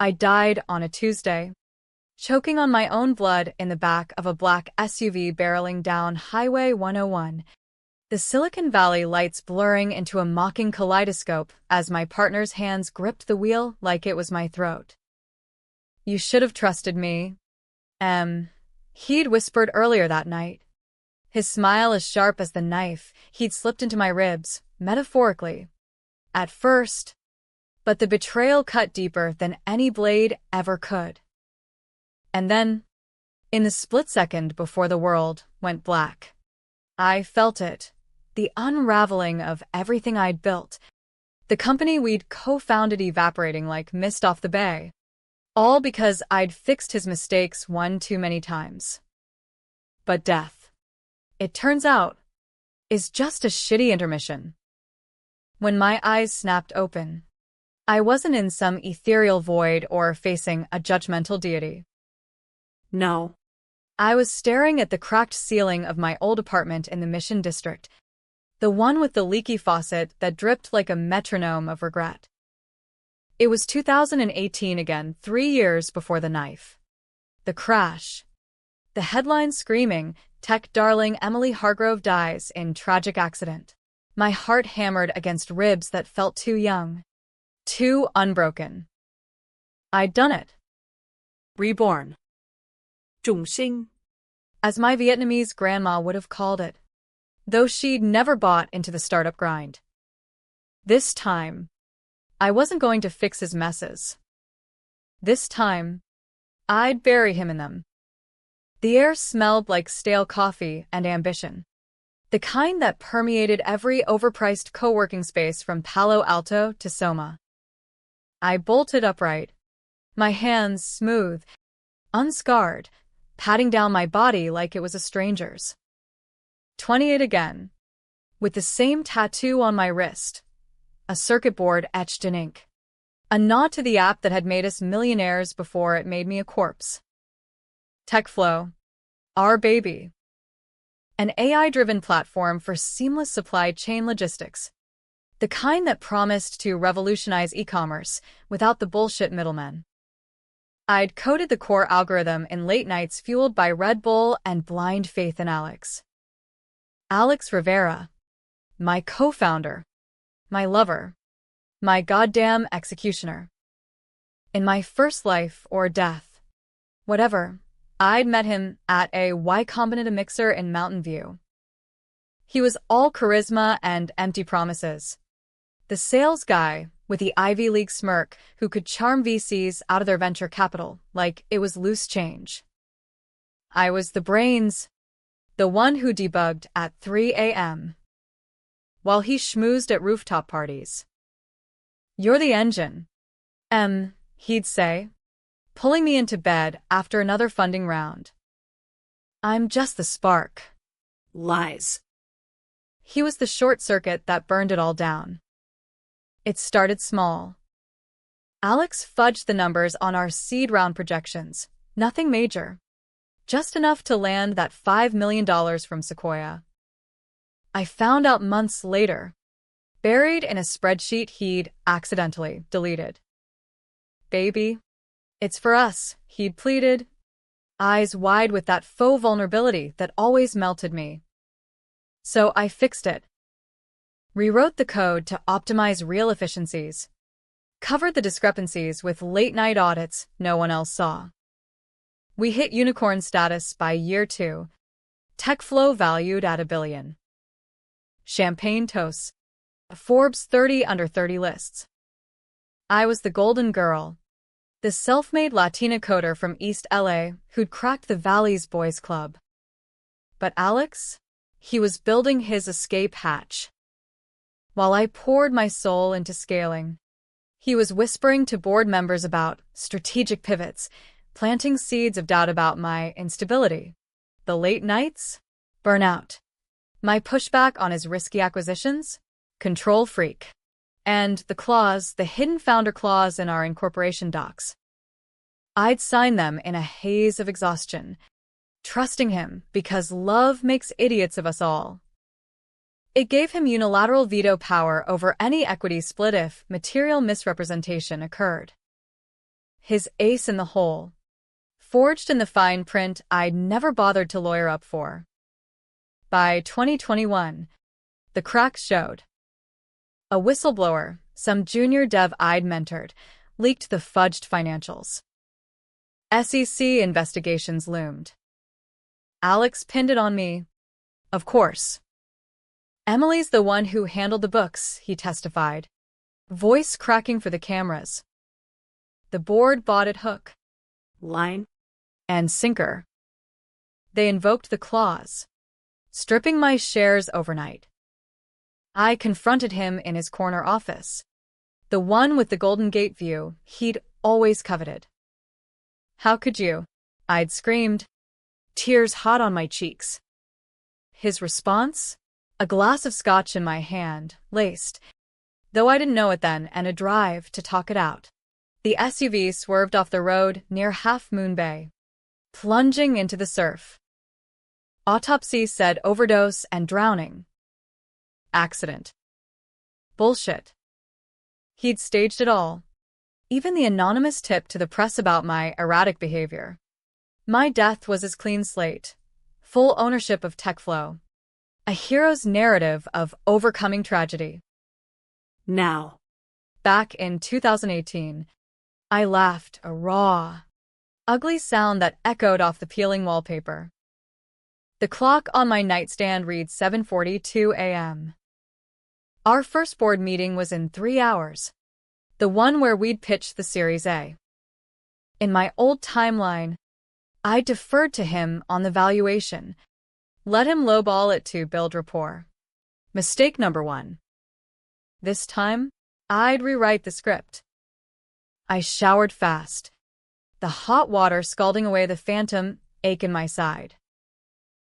I died on a Tuesday, choking on my own blood in the back of a black SUV barreling down Highway 101, the Silicon Valley lights blurring into a mocking kaleidoscope as my partner's hands gripped the wheel like it was my throat. "You should have trusted me," he'd whispered earlier that night. His smile as sharp as the knife he'd slipped into my ribs, metaphorically. At first, but the betrayal cut deeper than any blade ever could. And then, in the split second before the world went black, I felt it, the unraveling of everything I'd built, the company we'd co-founded evaporating like mist off the bay, all because I'd fixed his mistakes one too many times. But death, it turns out, is just a shitty intermission. When my eyes snapped open, I wasn't in some ethereal void or facing a judgmental deity. No. I was staring at the cracked ceiling of my old apartment in the Mission District, the one with the leaky faucet that dripped like a metronome of regret. It was 2018 again, 3 years before the knife. The crash. The headline screaming, "Tech darling Emily Hargrove dies in tragic accident." My heart hammered against ribs that felt too young, too unbroken. I'd done it. Reborn. 重生. As my Vietnamese grandma would have called it, though she'd never bought into the startup grind. This time, I wasn't going to fix his messes. This time, I'd bury him in them. The air smelled like stale coffee and ambition, the kind that permeated every overpriced co-working space from Palo Alto to Soma. I bolted upright, my hands smooth, unscarred, patting down my body like it was a stranger's. 28 again, with the same tattoo on my wrist, a circuit board etched in ink, a nod to the app that had made us millionaires before it made me a corpse. TechFlow, our baby. An AI-driven platform for seamless supply chain logistics, the kind that promised to revolutionize e-commerce without the bullshit middlemen. I'd coded the core algorithm in late nights fueled by Red Bull and blind faith in Alex. Alex Rivera, my co-founder, my lover, my goddamn executioner. In my first life or death, whatever, I'd met him at a Y Combinator mixer in Mountain View. He was all charisma and empty promises. The sales guy with the Ivy League smirk who could charm VCs out of their venture capital like it was loose change. I was the brains, the one who debugged at 3 a.m. while he schmoozed at rooftop parties. "You're the engine," he'd say, pulling me into bed after another funding round. "I'm just the spark." Lies. He was the short circuit that burned it all down. It started small. Alex fudged the numbers on our seed round projections, nothing major. Just enough to land that $5 million from Sequoia. I found out months later, buried in a spreadsheet he'd accidentally deleted. "Baby, it's for us," he'd pleaded, eyes wide with that faux vulnerability that always melted me. So I fixed it. Rewrote the code to optimize real efficiencies. Covered the discrepancies with late-night audits no one else saw. We hit unicorn status by year 2. TechFlow valued at $1 billion. Champagne toasts. Forbes 30 under 30 lists. I was the golden girl, the self-made Latina coder from East LA who'd cracked the Valley's boys club. But Alex? He was building his escape hatch. While I poured my soul into scaling, he was whispering to board members about strategic pivots, planting seeds of doubt about my instability. The late nights? Burnout. My pushback on his risky acquisitions? Control freak. And the hidden founder clause in our incorporation docs. I'd sign them in a haze of exhaustion, trusting him because love makes idiots of us all. It gave him unilateral veto power over any equity split if material misrepresentation occurred. his ace in the hole, forged in the fine print I'd never bothered to lawyer up for. By 2021, the cracks showed. A whistleblower, some junior dev I'd mentored, leaked the fudged financials. SEC investigations loomed. Alex pinned it on me. Of course. Emily's the one who handled the books, he testified, voice cracking for the cameras. The board bought it hook, line, and sinker. They invoked the clause, stripping my shares overnight. I confronted him in his corner office, the one with the Golden Gate view he'd always coveted. How could you? I'd screamed, tears hot on my cheeks. His response? A glass of scotch in my hand, laced, though I didn't know it then, and a drive to talk it out. The SUV swerved off the road near Half Moon Bay, plunging into the surf. Autopsy said overdose and drowning. Accident. Bullshit. He'd staged it all. Even the anonymous tip to the press about my erratic behavior. My death was his clean slate, full ownership of TechFlow. A hero's narrative of overcoming tragedy. Now. Back in 2018, I laughed a raw, ugly sound that echoed off the peeling wallpaper. The clock on my nightstand reads 7:42 a.m. Our first board meeting was in 3 hours, the one where we'd pitched the Series A. In my old timeline, I deferred to him on the valuation, let him lowball it to build rapport. Mistake number 1. This time, I'd rewrite the script. I showered fast, the hot water scalding away the phantom ache in my side.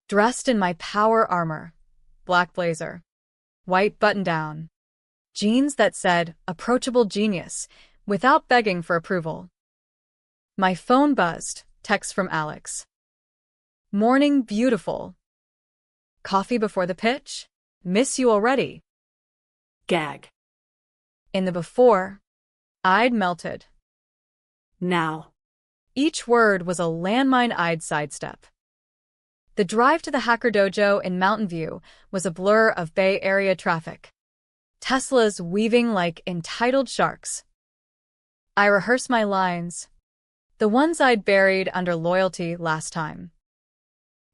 Dressed in my power armor, black blazer, white button-down, jeans that said approachable genius without begging for approval. My phone buzzed, text from Alex. Morning beautiful. Coffee before the pitch? Miss you already. Gag. In the before, I'd melted. Now. Each word was a landmine I'd sidestep. The drive to the Hacker Dojo in Mountain View was a blur of Bay Area traffic. Teslas weaving like entitled sharks. I rehearsed my lines, the ones I'd buried under loyalty last time.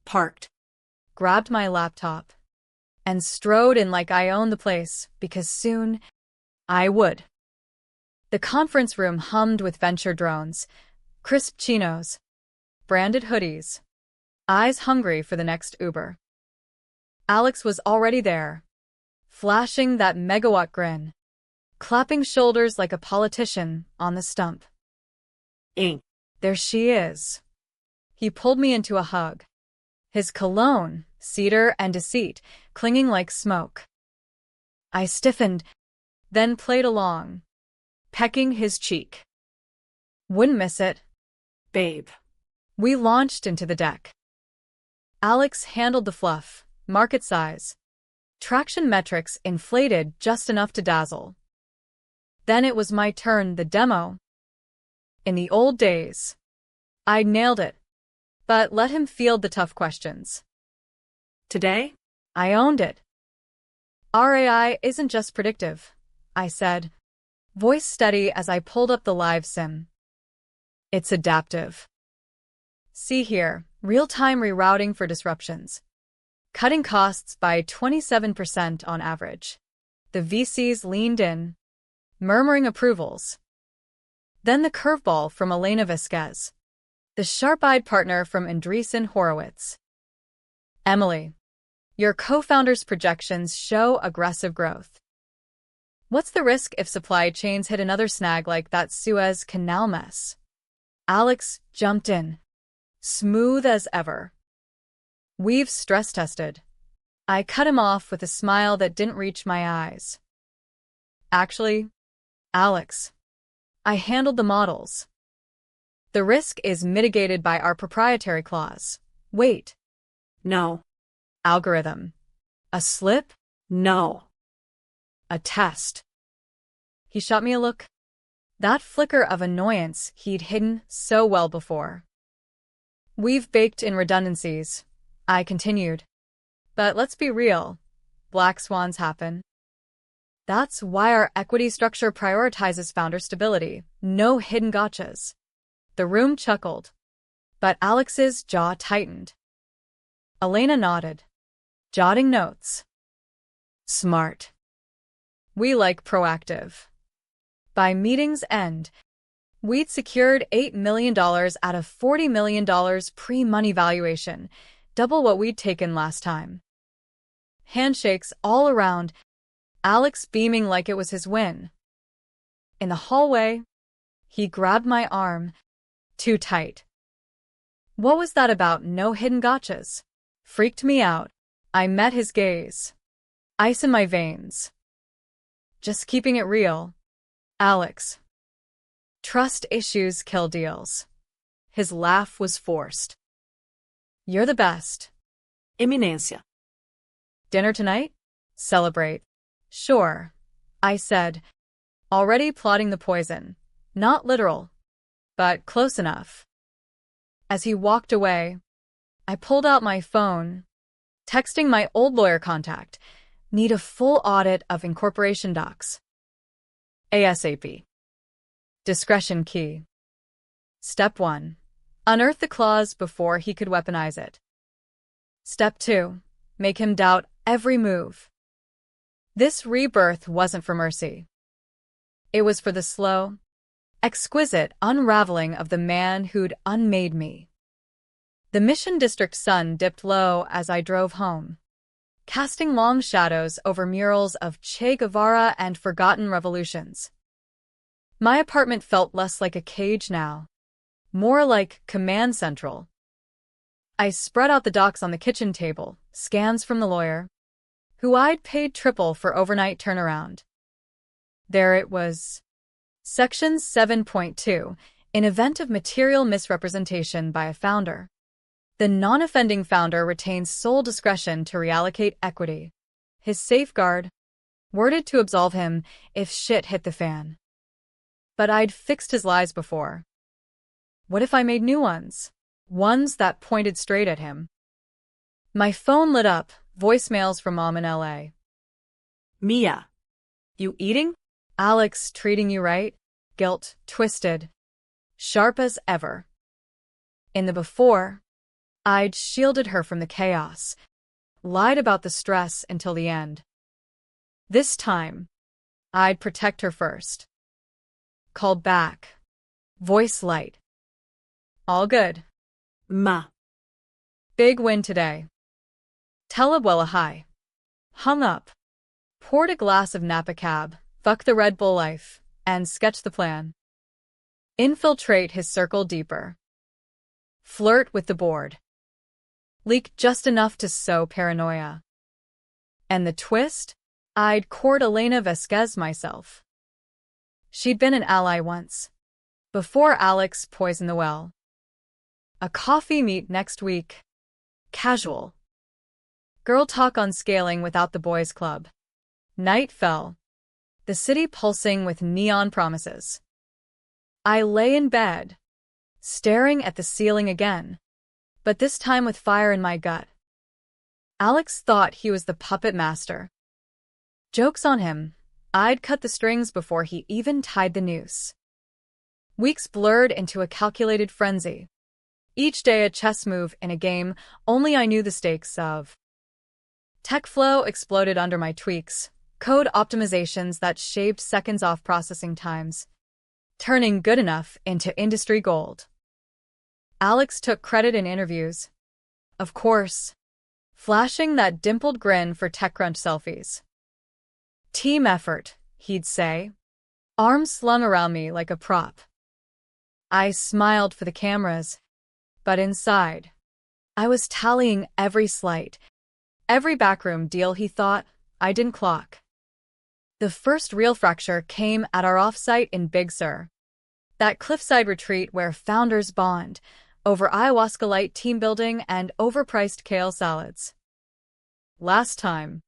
Parked. Grabbed my laptop, and strode in like I owned the place, because soon I would. The conference room hummed with venture drones, crisp chinos, branded hoodies, eyes hungry for the next Uber. Alex was already there, flashing that megawatt grin, clapping shoulders like a politician on the stump. Ink. There she is. He pulled me into a hug. His cologne, cedar and deceit, clinging like smoke. I stiffened, then played along, pecking his cheek. Wouldn't miss it. Babe. We launched into the deck. Alex handled the fluff, market size. Traction metrics inflated just enough to dazzle. Then it was my turn, the demo. In the old days, I nailed it, but let him field the tough questions. Today? I owned it. Our AI isn't just predictive, I said, voice steady as I pulled up the live sim. It's adaptive. See here, real-time rerouting for disruptions. Cutting costs by 27% on average. The VCs leaned in, murmuring approvals. Then the curveball from Elena Vasquez, the sharp-eyed partner from Andreessen Horowitz. Emily, your co-founder's projections show aggressive growth. What's the risk if supply chains hit another snag like that Suez Canal mess? Alex jumped in, smooth as ever. We've stress-tested. I cut him off with a smile that didn't reach my eyes. Actually, Alex, I handled the models. The risk is mitigated by our proprietary clause. Wait. No. Algorithm. A slip? No. A test. He shot me a look. That flicker of annoyance he'd hidden so well before. We've baked in redundancies, I continued. But let's be real. Black swans happen. That's why our equity structure prioritizes founder stability. No hidden gotchas. The room chuckled, but Alex's jaw tightened. Elena nodded, jotting notes. Smart. We like proactive. By meeting's end, we'd secured $8 million out of $40 million pre-money valuation, double what we'd taken last time. Handshakes all around, Alex beaming like it was his win. In the hallway, he grabbed my arm, too tight. What was that about no hidden gotchas? Freaked me out. I met his gaze. Ice in my veins. Just keeping it real. Alex. Trust issues kill deals. His laugh was forced. You're the best. Eminencia. Dinner tonight? Celebrate. Sure, I said, already plotting the poison. Not literal, but close enough. As he walked away, I pulled out my phone, texting my old lawyer contact. Need a full audit of incorporation docs. ASAP. Discretion key. Step 1. Unearth the clause before he could weaponize it. Step 2. Make him doubt every move. This rebirth wasn't for mercy. It was for the slow, exquisite unraveling of the man who'd unmade me. The Mission District sun dipped low as I drove home, casting long shadows over murals of Che Guevara and forgotten revolutions. My apartment felt less like a cage now, more like command central. I spread out the docs on the kitchen table, scans from the lawyer, who I'd paid triple for overnight turnaround. There it was. Section 7.2, in event of material misrepresentation by a founder, the non-offending founder retains sole discretion to reallocate equity. His safeguard, worded to absolve him if shit hit the fan. But I'd fixed his lies before. What if I made new ones? Ones that pointed straight at him? My phone lit up, voicemails from Mom in LA. Mia. You eating? Alex treating you right? Guilt, twisted, sharp as ever. In the before, I'd shielded her from the chaos, lied about the stress until the end. This time, I'd protect her first. Called back. Voice light. All good. Ma. Big win today. Tell Abuela hi. Hung up. Poured a glass of Napa Cab, fuck the Red Bull life, and sketched the plan. Infiltrate his circle deeper. Flirt with the board. Leak just enough to sow paranoia. And the twist? I'd court Elena Vasquez myself. She'd been an ally once, before Alex poisoned the well. A coffee meet next week. Casual. Girl talk on scaling without the boys' club. Night fell. The city pulsing with neon promises. I lay in bed, staring at the ceiling again, but this time with fire in my gut. Alex thought he was the puppet master. Joke's on him. I'd cut the strings before he even tied the noose. Weeks blurred into a calculated frenzy. Each day a chess move in a game only I knew the stakes of. Tech flow exploded under my tweaks, code optimizations that shaved seconds off processing times, turning good enough into industry gold. Alex took credit in interviews. Of course, flashing that dimpled grin for TechCrunch selfies. Team effort, he'd say, arms slung around me like a prop. I smiled for the cameras, but inside, I was tallying every slight, every backroom deal he thought I didn't clock. The first real fracture came at our offsite in Big Sur, that cliffside retreat where founders bond over ayahuasca light team building and overpriced kale salads. Last time,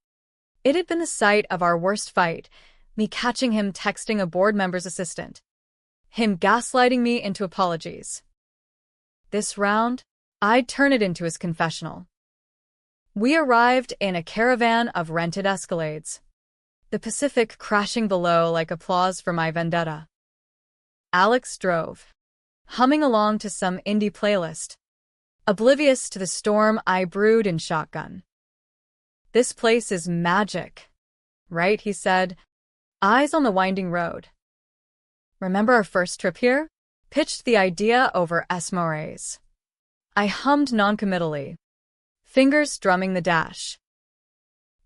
it had been the site of our worst fight, me catching him texting a board member's assistant, him gaslighting me into apologies. This round, I'd turn it into his confessional. We arrived in a caravan of rented Escalades, the Pacific crashing below like applause for my vendetta. Alex drove, humming along to some indie playlist, oblivious to the storm I brewed in shotgun. "This place is magic, right?" he said, eyes on the winding road. "Remember our first trip here?" Pitched the idea over Esmores. I hummed noncommittally, fingers drumming the dash.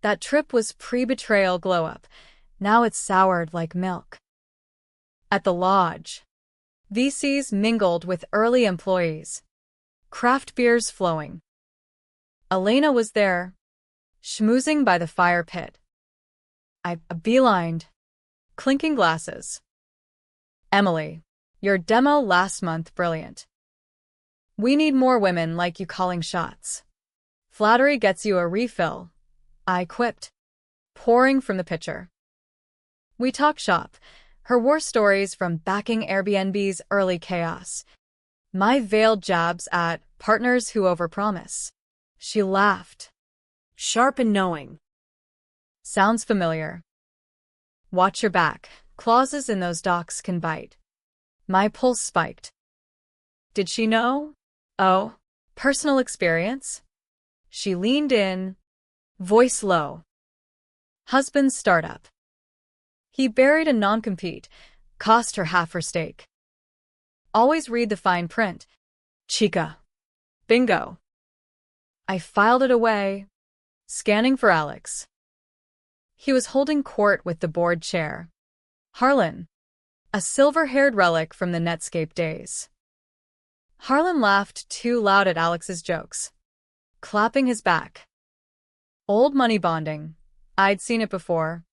That trip was pre-betrayal glow-up. Now it's soured like milk. At the lodge, VCs mingled with early employees, craft beers flowing. Elena was there, schmoozing by the fire pit. I beelined, clinking glasses. "Emily, your demo last month brilliant. We need more women like you calling shots. Flattery gets you a refill," I quipped, pouring from the pitcher. We talk shop, her war stories from backing Airbnb's early chaos, my veiled jabs at partners who overpromise. She laughed. Sharp and knowing. "Sounds familiar. Watch your back. Clauses in those docs can bite." My pulse spiked. Did she know? Oh, personal experience? She leaned in, voice low. "Husband's startup. He buried a non-compete, cost her half her stake. Always read the fine print. Chica. Bingo." I filed it away, scanning for Alex. He was holding court with the board chair. Harlan, a silver-haired relic from the Netscape days. Harlan laughed too loud at Alex's jokes, clapping his back. Old money bonding. I'd seen it before.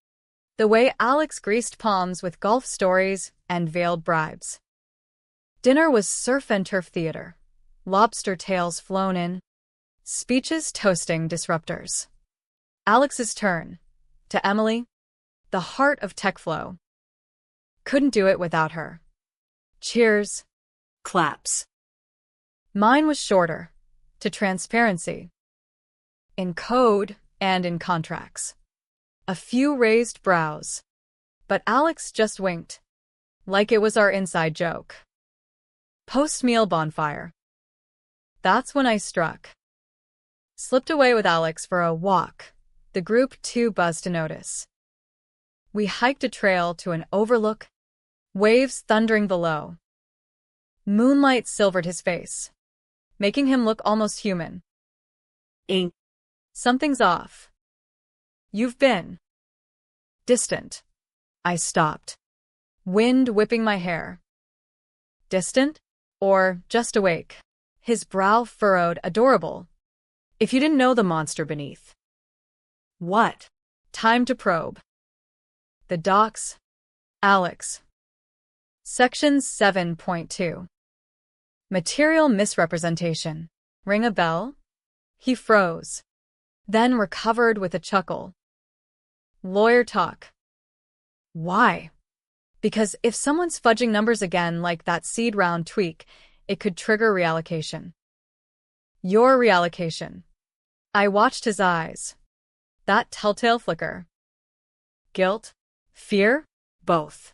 The way Alex greased palms with golf stories and veiled bribes. Dinner was surf and turf theater, lobster tails flown in, speeches toasting disruptors. Alex's turn. To Emily, the heart of tech flow. Couldn't do it without her. Cheers. Claps. Mine was shorter, to transparency. In code and in contracts. A few raised brows. But Alex just winked, like it was our inside joke. Post-meal bonfire. That's when I struck. Slipped away with Alex for a walk, the group too buzzed to notice. We hiked a trail to an overlook, waves thundering below. Moonlight silvered his face, making him look almost human. Ink. Something's off. You've been distant. I stopped, wind whipping my hair. Distant? Or just awake? His brow furrowed, adorable. If you didn't know the monster beneath. What? Time to probe. The docs. Alex. Section 7.2. Material misrepresentation. Ring a bell? He froze, then recovered with a chuckle. Lawyer talk. Why? Because if someone's fudging numbers again like that seed round tweak, it could trigger reallocation. Your reallocation. I watched his eyes. That telltale flicker. Guilt? Fear? Both.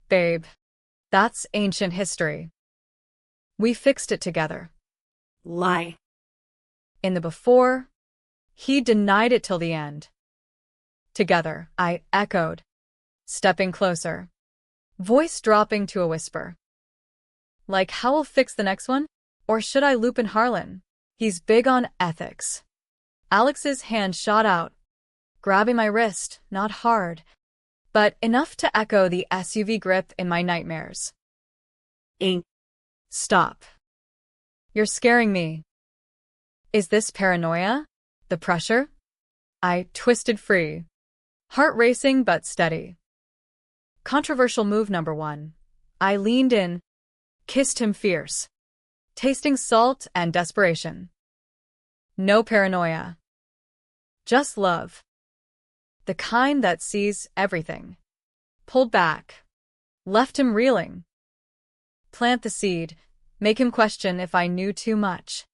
Babe, that's ancient history. We fixed it together. Lie. In the before, he denied it till the end. Together, I echoed, stepping closer, voice dropping to a whisper. Like how we'll fix the next one? Or should I loop in Harlan? He's big on ethics. Alex's hand shot out, grabbing my wrist, not hard, but enough to echo the SUV grip in my nightmares. Ink. Stop. You're scaring me. Is this paranoia? The pressure? I twisted free, heart racing but steady. Controversial move number 1. I leaned in, kissed him fierce, tasting salt and desperation. No paranoia. Just love. The kind that sees everything. Pulled back. Left him reeling. Plant the seed, make him question if I knew too much.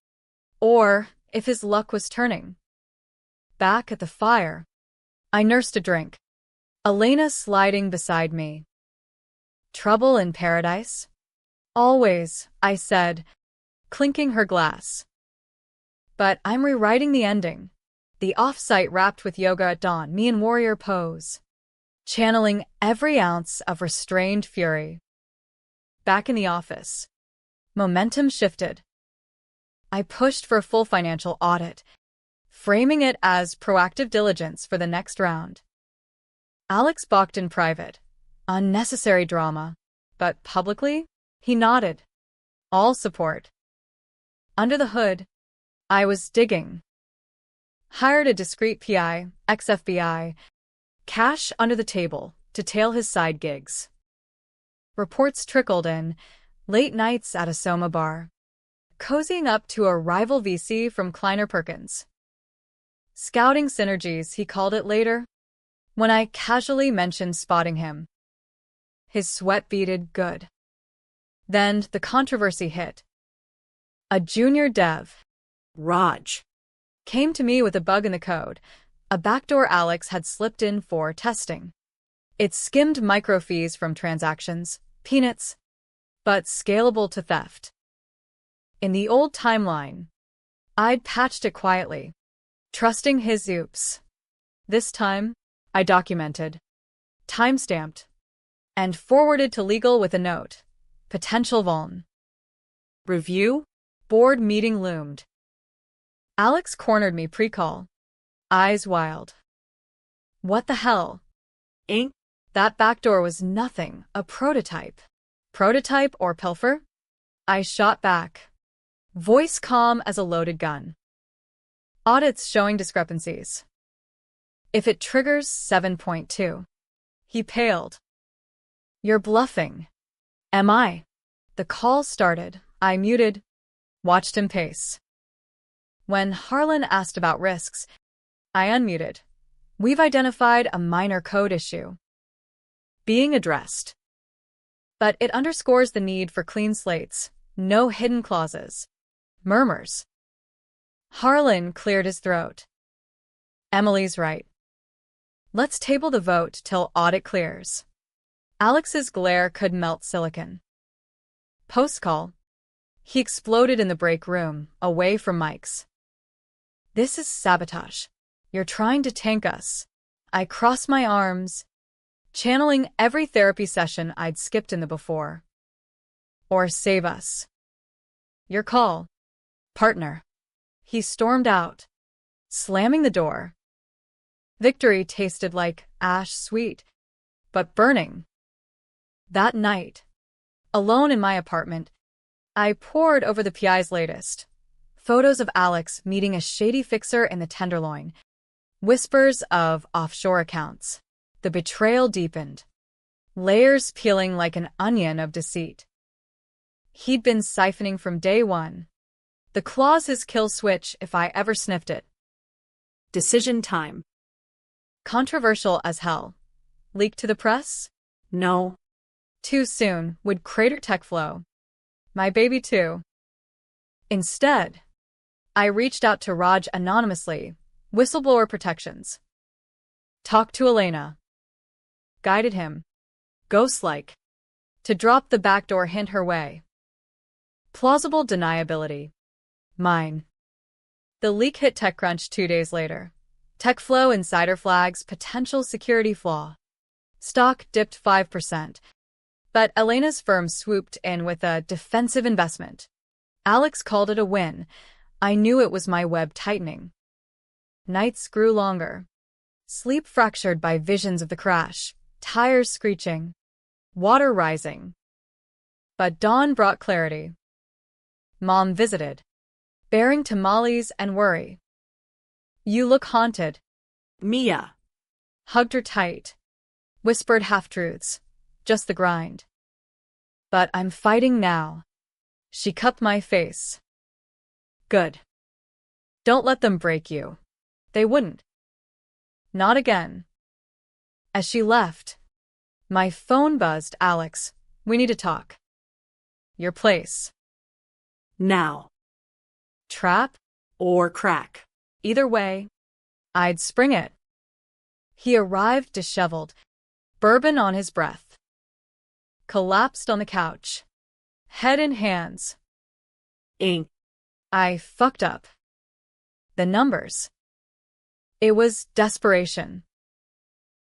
Or if his luck was turning. Back at the fire, I nursed a drink. Elena sliding beside me. Trouble in paradise? Always, I said, clinking her glass. But I'm rewriting the ending. The off-site wrapped with yoga at dawn, me in warrior pose. Channeling every ounce of restrained fury. Back in the office. Momentum shifted. I pushed for a full financial audit, framing it as proactive diligence for the next round. Alex balked in private. Unnecessary drama. But publicly, he nodded. All support. Under the hood, I was digging. Hired a discreet PI, ex-FBI, cash under the table to tail his side gigs. Reports trickled in, late nights at a Soma bar, cozying up to a rival VC from Kleiner Perkins. Scouting synergies, he called it later, when I casually mentioned spotting him. His sweat beaded good. Then the controversy hit. A junior dev, Raj, came to me with a bug in the code, a backdoor Alex had slipped in for testing. It skimmed microfees from transactions, peanuts, but scalable to theft. In the old timeline, I'd patched it quietly, trusting his oops. This time, I documented, timestamped, and forwarded to legal with a note. Potential vuln. Review? Board meeting loomed. Alex cornered me pre-call. Eyes wild. What the hell? Inc. That backdoor was nothing, a prototype. Prototype or pilfer? I shot back. Voice calm as a loaded gun. Audits showing discrepancies. If it triggers 7.2. He paled. You're bluffing. Am I? The call started. I muted. Watched him pace. When Harlan asked about risks, I unmuted. We've identified a minor code issue. Being addressed. But it underscores the need for clean slates, no hidden clauses. Murmurs. Harlan cleared his throat. Emily's right. Let's table the vote till audit clears. Alex's glare could melt silicon. Post-call. He exploded in the break room, away from mics. This is sabotage. You're trying to tank us. I crossed my arms, channeling every therapy session I'd skipped in the before. Or save us. Your call, partner. He stormed out, slamming the door. Victory tasted like ash sweet, but burning. That night, alone in my apartment, I pored over the PI's latest. Photos of Alex meeting a shady fixer in the Tenderloin. Whispers of offshore accounts. The betrayal deepened. Layers peeling like an onion of deceit. He'd been siphoning from day one. The claw's his kill switch if I ever sniffed it. Decision time. Controversial as hell. Leaked to the press? No. Too soon, would crater tech flow. My baby too. Instead, I reached out to Raj anonymously, whistleblower protections. Talked to Elena. Guided him, ghost-like, to drop the backdoor hint her way. Plausible deniability. Mine. The leak hit TechCrunch 2 days later. TechFlow insider flags potential security flaw. Stock dipped 5%. But Elena's firm swooped in with a defensive investment. Alex called it a win. I knew it was my web tightening. Nights grew longer. Sleep fractured by visions of the crash, tires screeching, water rising. But dawn brought clarity. Mom visited, bearing tamales and worry. You look haunted. Mia. Hugged her tight. Whispered half-truths. Just the grind. But I'm fighting now. She cupped my face. Good. Don't let them break you. They wouldn't. Not again. As she left, my phone buzzed. Alex, we need to talk. Your place. Now. Trap? Or crack. Either way, I'd spring it. He arrived disheveled, bourbon on his breath. Collapsed on the couch, head in hands. Ink. I fucked up. The numbers. It was desperation.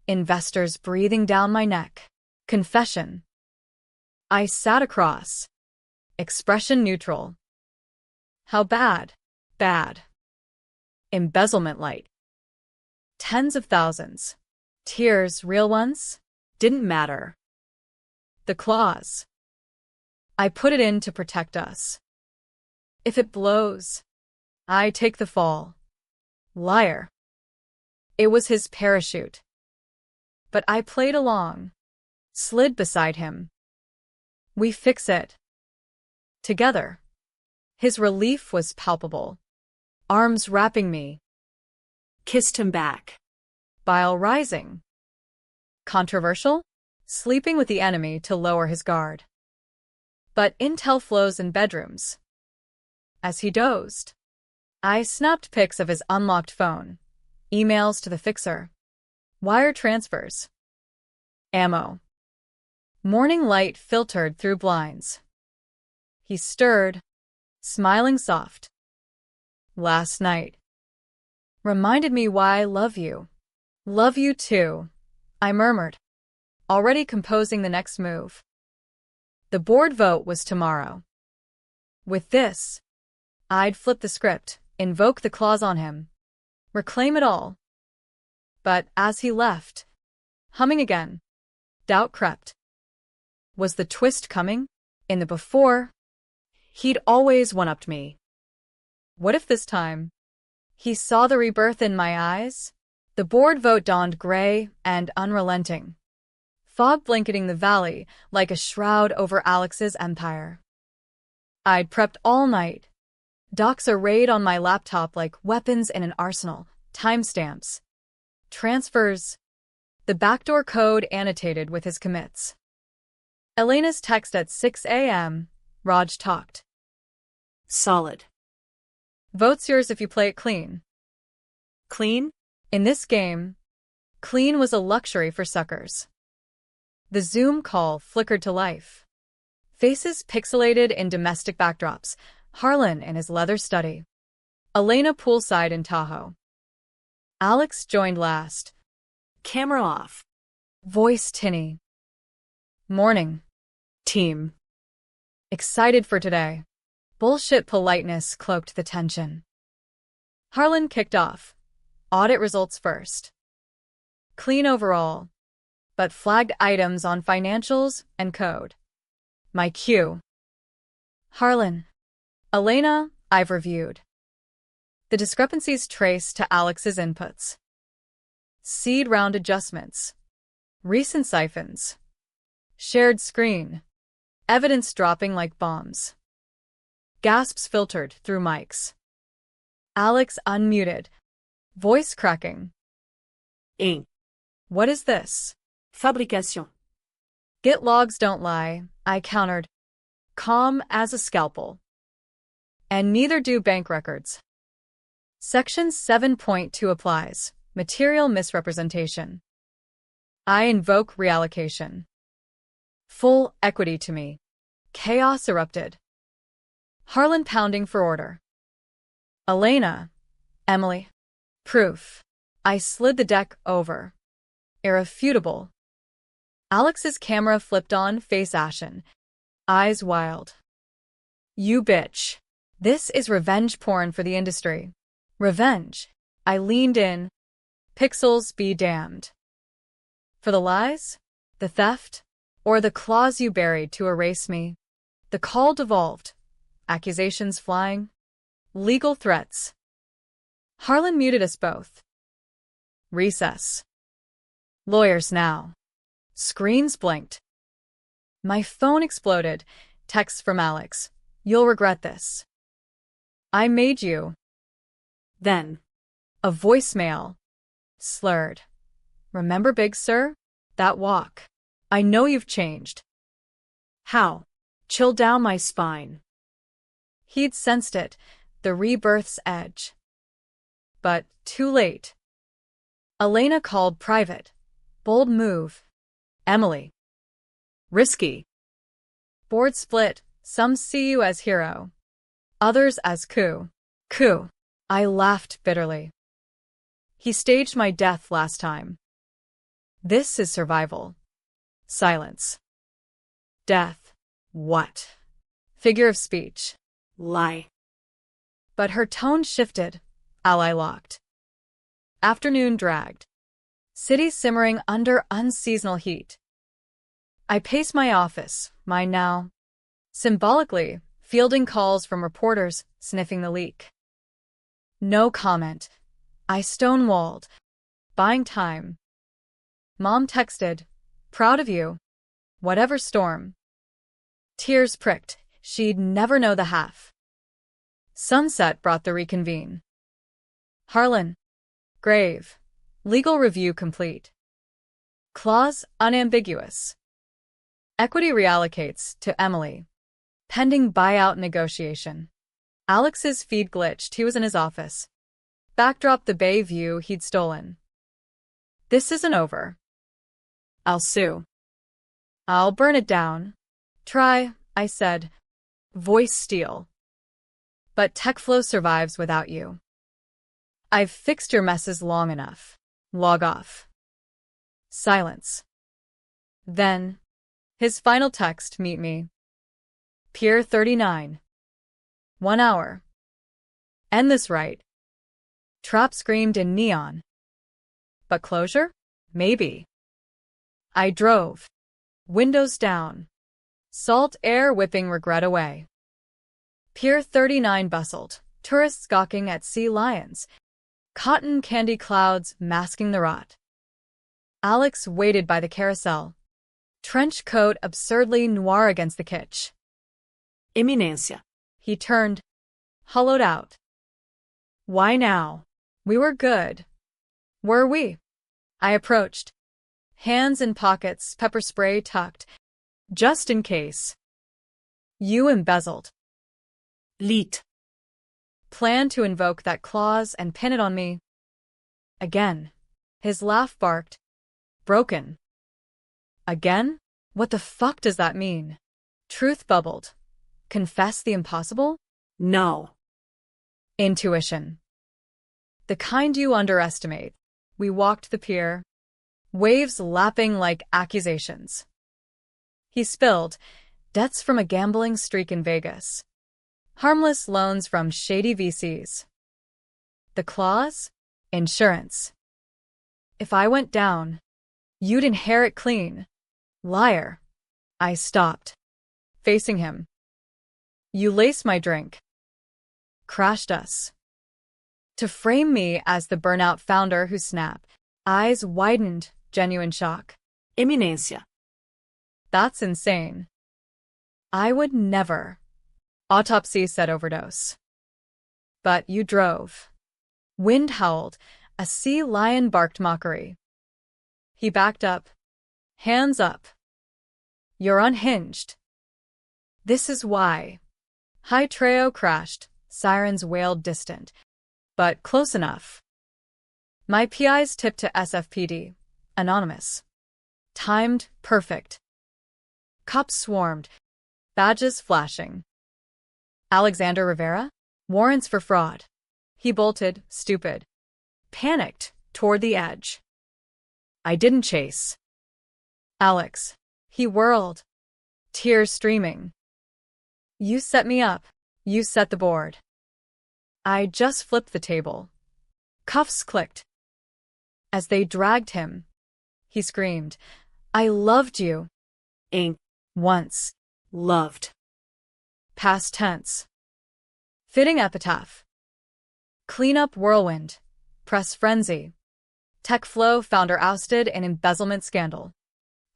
Investors breathing down my neck. Confession. I sat across. Expression neutral. How bad? Bad. Embezzlement light. Tens of thousands. Tears, real ones? Didn't matter. The clause. I put it in to protect us. If it blows, I take the fall. Liar. It was his parachute. But I played along. Slid beside him. We fix it. Together. His relief was palpable. Arms wrapping me. Kissed him back. Bile rising. Controversial? Sleeping with the enemy to lower his guard. But intel flows in bedrooms. As he dozed, I snapped pics of his unlocked phone, emails to the fixer, wire transfers, ammo. Morning light filtered through blinds. He stirred, smiling soft. Last night. Reminded me why I love you. Love you too, I murmured, already composing the next move. The board vote was tomorrow. With this, I'd flip the script, invoke the clause on him, reclaim it all. But as he left, humming again, doubt crept. Was the twist coming? In the before, he'd always one-upped me. What if this time, he saw the rebirth in my eyes? The board vote dawned gray and unrelenting, fog blanketing the valley like a shroud over Alex's empire. I'd prepped all night, docs arrayed on my laptop like weapons in an arsenal, timestamps, transfers, the backdoor code annotated with his commits. Elena's text at 6 a.m., Raj talked. Solid. Vote's yours if you play it clean. Clean? In this game, clean was a luxury for suckers. The Zoom call flickered to life. Faces pixelated in domestic backdrops, Harlan in his leather study, Elena poolside in Tahoe. Alex joined last. Camera off. Voice tinny. Morning. Team. Excited for today. Bullshit politeness cloaked the tension. Harlan kicked off. Audit results first. Clean overall, but flagged items on financials and code. My cue. Harlan. Elena, I've reviewed. The discrepancies trace to Alex's inputs. Seed round adjustments. Recent siphons. Shared screen. Evidence dropping like bombs. Gasps filtered through mics. Alex unmuted. Voice cracking. Ink. What is this? Fabrication. Git logs don't lie, I countered. Calm as a scalpel. And neither do bank records. Section 7.2 applies. Material misrepresentation. I invoke reallocation. Full equity to me. Chaos erupted. Harlan pounding for order. Elena. Emily. Proof. I slid the deck over. Irrefutable. Alex's camera flipped on, face ashen. Eyes wild. You bitch. This is revenge porn for the industry. Revenge. I leaned in. Pixels be damned. For the lies? The theft? Or the claws you buried to erase me? The call devolved. Accusations flying. Legal threats. Harlan muted us both. Recess. Lawyers now. Screens blinked. My phone exploded. Text from Alex. You'll regret this. I made you. Then. A voicemail. Slurred. Remember Big Sir? That walk. I know you've changed. How? Chill down my spine. He'd sensed it, the rebirth's edge. But too late. Elena called private. Bold move. Emily. Risky. Board split. Some see you as hero. Others as coup. Coup. I laughed bitterly. He staged my death last time. This is survival. Silence. Death. What? Figure of speech. Lie. But her tone shifted. Ally locked. Afternoon dragged. City simmering under unseasonal heat. I paced my office, mine now. Symbolically, fielding calls from reporters sniffing the leak. No comment. I stonewalled. Buying time. Mom texted, proud of you. Whatever storm. Tears pricked. She'd never know the half. Sunset brought the reconvene. Harlan. Grave. Legal review complete. Clause unambiguous. Equity reallocates to Emily. Pending buyout negotiation. Alex's feed glitched. He was in his office. Backdrop the bay view he'd stolen. This isn't over. I'll sue. I'll burn it down. Try, I said. Voice steel. But TechFlow survives without you. I've fixed your messes long enough. Log off. Silence. Then, his final text, meet me. Pier 39. 1 hour. End this right. Trap screamed in neon. But closure? Maybe. I drove. Windows down. Salt air whipping regret away. Pier 39 bustled, tourists gawking at sea lions. Cotton candy clouds masking the rot. Alex waited by the carousel. Trench coat absurdly noir against the kitsch. Eminencia. He turned, hollowed out. Why now? We were good. Were we? I approached. Hands in pockets, pepper spray tucked. Just in case. You embezzled. Leet. Planned to invoke that clause and pin it on me. Again. His laugh barked. Broken. Again? What the fuck does that mean? Truth bubbled. Confess the impossible? No. Intuition. The kind you underestimate. We walked the pier. Waves lapping like accusations. He spilled. Debts from a gambling streak in Vegas. Harmless loans from shady VCs. The clause? Insurance. If I went down, you'd inherit clean. Liar. I stopped. Facing him. You laced my drink. Crashed us. To frame me as the burnout founder who snapped. Eyes widened, genuine shock. Eminencia. That's insane. I would never. Autopsy said overdose. But you drove. Wind howled. A sea lion barked mockery. He backed up. Hands up. You're unhinged. This is why. High Treo crashed. Sirens wailed distant. But close enough. My PIs tipped to SFPD. Anonymous. Timed, perfect. Cops swarmed. Badges flashing. Alexander Rivera? Warrants for fraud. He bolted, stupid. Panicked, toward the edge. I didn't chase. Alex. He whirled. Tears streaming. You set me up. You set the board. I just flipped the table. Cuffs clicked. As they dragged him, he screamed, I loved you. Ain't. Once. Loved. Past tense. Fitting epitaph. Cleanup whirlwind. Press frenzy. TechFlow founder ousted in embezzlement scandal.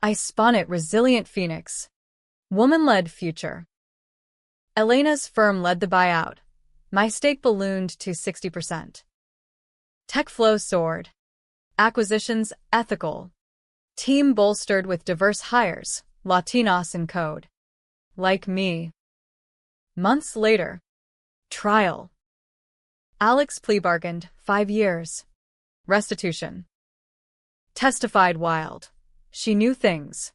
I spun it resilient phoenix. Woman-led future. Elena's firm led the buyout. My stake ballooned to 60%. TechFlow soared. Acquisitions ethical. Team bolstered with diverse hires, Latinos in code. Like me. Months later. Trial. Alex plea bargained 5 years. Restitution. Testified wild. She knew things.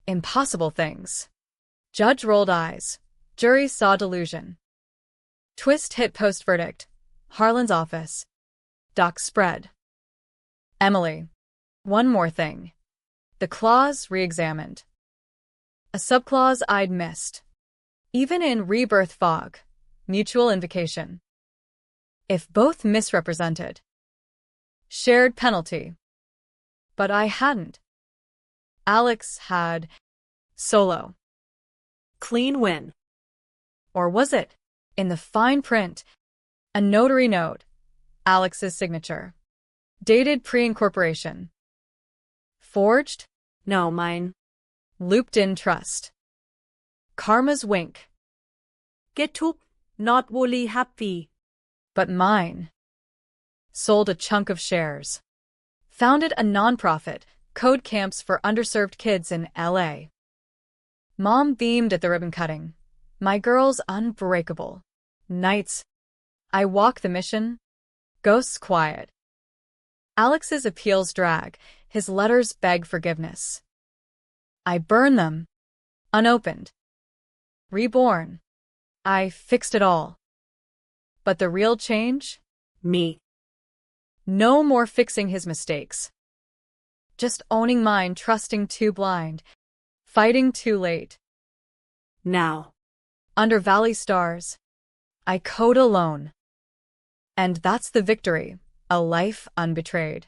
Impossible things. Judge rolled eyes. Jury saw delusion. Twist hit post-verdict. Harlan's office. Doc spread. Emily. One more thing. The clause re-examined. A subclause I'd missed. Even in rebirth fog. Mutual invocation. If both misrepresented. Shared penalty. But I hadn't. Alex had. Solo. Clean win. Or was it? In the fine print. A notary note. Alex's signature. Dated pre-incorporation. Forged? No, mine. Looped in trust. Karma's wink. Get to not wholly happy. But mine. Sold a chunk of shares. Founded a nonprofit, code camps for underserved kids in LA. Mom beamed at the ribbon cutting. My girl's unbreakable. Nights. I walk the mission. Ghosts quiet. Alex's appeals drag. His letters beg forgiveness. I burn them. Unopened. Reborn. I fixed it all. But the real change? Me. No more fixing his mistakes. Just owning mine, trusting too blind. Fighting too late. Now. Under valley stars. I code alone. And that's the victory, a life unbetrayed.